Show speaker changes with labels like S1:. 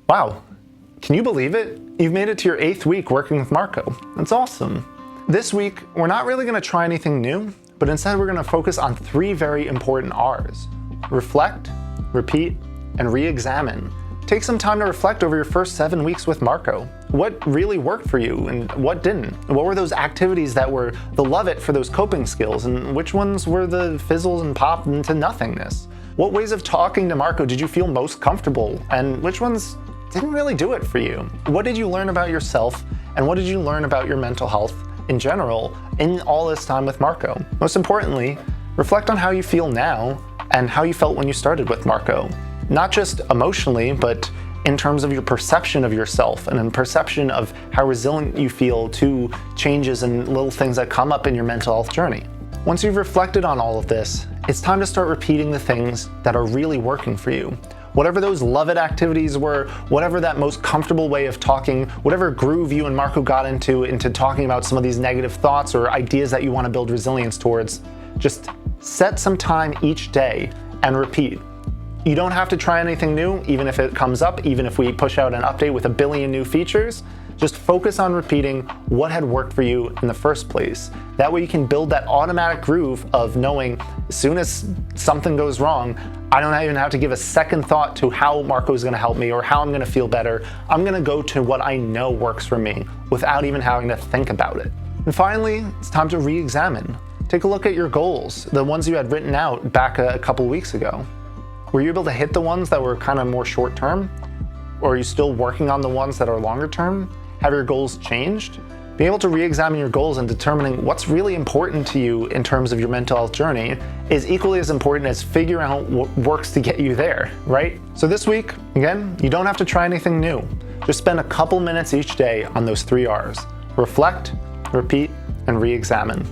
S1: Wow, can you believe it? You've made it to your 8th week working with Marco. That's awesome. This week, we're not really going to try anything new, but instead we're going to focus on 3 very important R's. Reflect, repeat, and re-examine. Take some time to reflect over your first 7 weeks with Marco. What really worked for you and what didn't? What were those activities that were the love it for those coping skills, and which ones were the fizzles and pop into nothingness? What ways of talking to Marco did you feel most comfortable, and which ones didn't really do it for you? What did you learn about yourself, and what did you learn about your mental health in general in all this time with Marco? Most importantly, reflect on how you feel now and how you felt when you started with Marco. Not just emotionally, but in terms of your perception of yourself and in perception of how resilient you feel to changes and little things that come up in your mental health journey. Once you've reflected on all of this, it's time to start repeating the things that are really working for you. Whatever those love it activities were, whatever that most comfortable way of talking, whatever groove you and Marco got into talking about some of these negative thoughts or ideas that you want to build resilience towards, just set some time each day and repeat. You don't have to try anything new, even if it comes up, even if we push out an update with 1 billion new features. Just focus on repeating what had worked for you in the first place. That way you can build that automatic groove of knowing as soon as something goes wrong, I don't even have to give a second thought to how Marco is going to help me or how I'm going to feel better. I'm going to go to what I know works for me without even having to think about it. And finally, it's time to re-examine. Take a look at your goals, the ones you had written out back a couple weeks ago. Were you able to hit the ones that were kind of more short term? Or are you still working on the ones that are longer term? Have your goals changed? Being able to re-examine your goals and determining what's really important to you in terms of your mental health journey is equally as important as figuring out what works to get you there, right? So this week, again, you don't have to try anything new. Just spend a couple minutes each day on those 3 R's. Reflect, repeat, and re-examine.